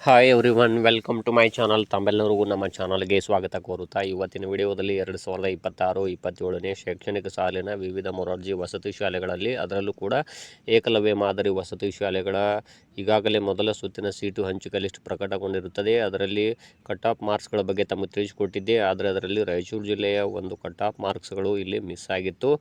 Hi everyone, welcome to my channel. ತಮ್ಮೆಲ್ಲರಿಗೂ ನಮ್ಮ ಚಾನಲ್ಗೆ ಸ್ವಾಗತ ಕೋರುತ್ತಾ ಇವತ್ತಿನ ವಿಡಿಯೋದಲ್ಲಿ 2026-27ನೇ ಶೈಕ್ಷಣಿಕ ಸಾಲಿನ ವಿವಿಧ ಮೊರಾರ್ಜಿ ವಸತಿ ಶಾಲೆಗಳಲ್ಲಿ, ಅದರಲ್ಲೂ ಕೂಡ ಏಕಲವ್ಯ ಮಾದರಿ ವಸತಿ ಶಾಲೆಗಳ ಈಗಾಗಲೇ ಮೊದಲ ಸುತ್ತಿನ ಸೀಟು ಹಂಚಿಕೆ ಲಿಸ್ಟ್ ಪ್ರಕಟಗೊಂಡಿರುತ್ತದೆ. ಅದರಲ್ಲಿ ಕಟ್ ಆಫ್ ಮಾರ್ಕ್ಸ್ಗಳ ಬಗ್ಗೆ ತಮಗೆ ತಿಳಿಸಿಕೊಟ್ಟಿದ್ದೆ. ಆದರೆ ಅದರಲ್ಲಿ ರಾಯಚೂರು ಜಿಲ್ಲೆಯ ಒಂದು ಕಟ್ ಆಫ್ ಮಾರ್ಕ್ಸ್ಗಳು ಇಲ್ಲಿ ಮಿಸ್ ಆಗಿತ್ತು.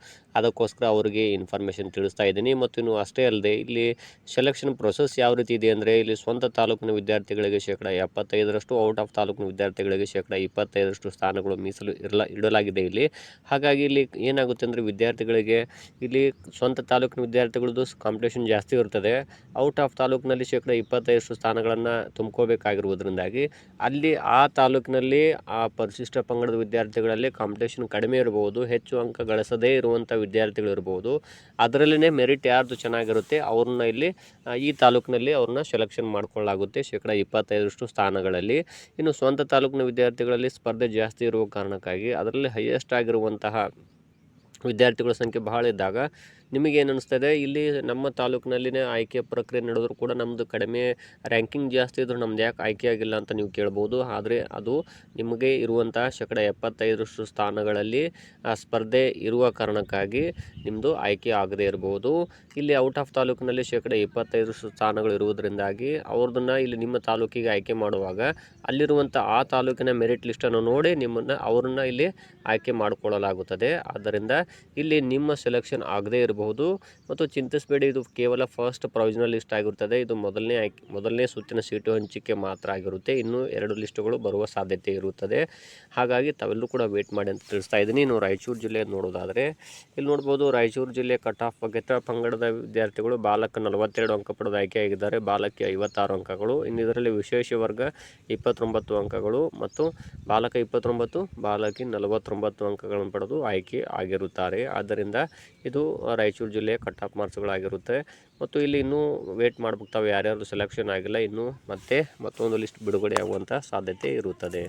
ಅದಕ್ಕೋಸ್ಕರ ಅವರಿಗೆ ಇನ್ಫಾರ್ಮೇಷನ್ ತಿಳಿಸ್ತಾ ಇದ್ದೀನಿ. ಮತ್ತು ಇನ್ನು ಅಷ್ಟೇ ಅಲ್ಲದೆ ಇಲ್ಲಿ ಸೆಲೆಕ್ಷನ್ ಪ್ರೊಸೆಸ್ ಯಾವ ರೀತಿ ಇದೆ ಅಂದರೆ, ಇಲ್ಲಿ ಸ್ವಂತ ತಾಲೂಕಿನ ವಿದ್ಯಾರ್ಥಿಗಳಿಗೆ ಶೇಕಡ 75ರಷ್ಟು, ಔಟ್ ಆಫ್ ತಾಲೂಕಿನ ವಿದ್ಯಾರ್ಥಿಗಳಿಗೆ ಶೇಕಡ 25ರಷ್ಟು ಸ್ಥಾನಗಳು ಮೀಸಲು ಇಡಲಾಗಿದೆ ಇಲ್ಲಿ. ಹಾಗಾಗಿ ಇಲ್ಲಿ ಏನಾಗುತ್ತೆ ಅಂದರೆ, ವಿದ್ಯಾರ್ಥಿಗಳಿಗೆ ಇಲ್ಲಿ ಸ್ವಂತ ತಾಲೂಕಿನ ವಿದ್ಯಾರ್ಥಿಗಳದ್ದು ಕಾಂಪಿಟೇಷನ್ ಜಾಸ್ತಿ ಇರ್ತದೆ. ಔಟ್ ಆಫ್ ತಾಲೂಕಿನಲ್ಲಿ ಶೇಕಡ 25ರಷ್ಟು ಸ್ಥಾನಗಳನ್ನು ತುಂಬ್ಕೋಬೇಕಾಗಿರುವುದರಿಂದಾಗಿ ಅಲ್ಲಿ ಆ ತಾಲೂಕಿನಲ್ಲಿ ಆ ಪರಿಶಿಷ್ಟ ಪಂಗಡದ ವಿದ್ಯಾರ್ಥಿಗಳಲ್ಲಿ ಕಾಂಪಿಟೇಷನ್ ಕಡಿಮೆ ಇರಬಹುದು, ಹೆಚ್ಚು ಅಂಕ ಗಳಿಸದೇ ಇರುವಂಥ ವಿದ್ಯಾರ್ಥಿಗಳು ಇರಬಹುದು. ಅದರಲ್ಲೇ ಮೆರಿಟ್ ಯಾರ್ದು ಚೆನ್ನಾಗಿರುತ್ತೆ ಅವ್ರನ್ನ ಇಲ್ಲಿ ಈ ತಾಲೂಕಿನಲ್ಲಿ ಅವ್ರನ್ನ ಸೆಲೆಕ್ಷನ್ ಮಾಡಿಕೊಳ್ಳಲಾಗುತ್ತೆ ಶೇಕಡ 25ರಷ್ಟು ಸ್ಥಾನಗಳಲ್ಲಿ. ಇನ್ನು ಸ್ವಂತ ತಾಲೂಕಿನ ವಿದ್ಯಾರ್ಥಿಗಳಲ್ಲಿ ಸ್ಪರ್ಧೆ ಜಾಸ್ತಿ ಇರುವ ಕಾರಣಕ್ಕಾಗಿ ಅದರಲ್ಲಿ ಹೈಯೆಸ್ಟ್ ಆಗಿರುವಂತಹ ವಿದ್ಯಾರ್ಥಿಗಳ ಸಂಖ್ಯೆ ಬಹಳ ಇದ್ದಾಗ ನಿಮಗೇನು ಅನಿಸ್ತದೆ, ಇಲ್ಲಿ ನಮ್ಮ ತಾಲೂಕಿನಲ್ಲಿನೇ ಆಯ್ಕೆ ಪ್ರಕ್ರಿಯೆ ನಡೆದರೂ ಕೂಡ ನಮ್ಮದು ಕಡಿಮೆ ರ್ಯಾಂಕಿಂಗ್ ಜಾಸ್ತಿ ಇದ್ದರೂ ನಮ್ದು ಯಾಕೆ ಆಯ್ಕೆ ಆಗಿಲ್ಲ ಅಂತ ನೀವು ಕೇಳ್ಬೋದು. ಆದರೆ ಅದು ನಿಮಗೆ ಇರುವಂತಹ ಶೇಕಡ 75ರಷ್ಟು ಸ್ಥಾನಗಳಲ್ಲಿ ಸ್ಪರ್ಧೆ ಇರುವ ಕಾರಣಕ್ಕಾಗಿ ನಿಮ್ಮದು ಆಯ್ಕೆ ಆಗದೇ ಇರಬಹುದು. ಇಲ್ಲಿ ಔಟ್ ಆಫ್ ತಾಲೂಕಿನಲ್ಲಿ ಶೇಕಡ 25ರಷ್ಟು ಸ್ಥಾನಗಳು ಇರುವುದರಿಂದಾಗಿ ಅವ್ರದನ್ನು ಇಲ್ಲಿ ನಿಮ್ಮ ತಾಲೂಕಿಗೆ ಆಯ್ಕೆ ಮಾಡುವಾಗ ಅಲ್ಲಿರುವಂಥ ಆ ತಾಲೂಕಿನ ಮೆರಿಟ್ ಲಿಸ್ಟನ್ನು ನೋಡಿ ಅವ್ರನ್ನ ಇಲ್ಲಿ ಆಯ್ಕೆ ಮಾಡಿಕೊಳ್ಳಲಾಗುತ್ತದೆ. ಆದ್ದರಿಂದ ಇಲ್ಲಿ ನಿಮ್ಮ ಸೆಲೆಕ್ಷನ್ ಆಗದೇ ಇರಬಹುದು. ಮತ್ತು ಚಿಂತಿಸಬೇಡಿ, ಇದು ಕೇವಲ ಫಸ್ಟ್ ಪ್ರೊವಿಷನಲ್ ಲಿಸ್ಟ್ ಆಗಿರುತ್ತದೆ. ಇದು ಮೊದಲನೇ ಸುತ್ತಿನ ಸೀಟು ಹಂಚಿಕೆ ಮಾತ್ರ ಆಗಿರುತ್ತೆ. ಇನ್ನೂ 2 ಲಿಸ್ಟುಗಳು ಬರುವ ಸಾಧ್ಯತೆ ಇರುತ್ತದೆ. ಹಾಗಾಗಿ ತಾವೆಲ್ಲೂ ಕೂಡ ವೇಟ್ ಮಾಡಿ ಅಂತ ತಿಳಿಸ್ತಾ ಇದ್ದೀನಿ. ಇನ್ನು ರಾಯಚೂರು ಜಿಲ್ಲೆ ನೋಡೋದಾದರೆ ಇಲ್ಲಿ ನೋಡ್ಬೋದು, ರಾಯಚೂರು ಜಿಲ್ಲೆ ಕಟ್ ಆಫ್ ಬಗ್ಗೆ ಪಂಗಡದ ವಿದ್ಯಾರ್ಥಿಗಳು ಬಾಲಕ 42 ಅಂಕ ಪಡೆದು ಆಯ್ಕೆಯಾಗಿದ್ದಾರೆ, ಬಾಲಕಿ 56 ಅಂಕಗಳು. ಇನ್ನು ಇದರಲ್ಲಿ ವಿಶೇಷ ವರ್ಗ 29 ಅಂಕಗಳು ಮತ್ತು ಬಾಲಕ 29, ಬಾಲಕಿ 49 ಅಂಕಗಳನ್ನು ಪಡೆದು ಆಯ್ಕೆ ಆಗಿರುತ್ತಾರೆ. ಆದ್ದರಿಂದ ಇದು ರಾಯಚೂರು ಜಿಲ್ಲೆಯ ಕಟ್ ಆಫ್ ಮಾರ್ಕ್ಸ್ಗಳಾಗಿರುತ್ತೆ. ಮತ್ತು ಇಲ್ಲಿ ಇನ್ನೂ ವೇಟ್ ಮಾಡಬೇಕು, ತಾವು ಯಾರ್ಯಾರು ಸೆಲೆಕ್ಷನ್ ಆಗಿಲ್ಲ, ಇನ್ನೂ ಮತ್ತೊಂದು ಲಿಸ್ಟ್ ಬಿಡುಗಡೆ ಆಗುವಂಥ ಸಾಧ್ಯತೆ ಇರುತ್ತದೆ.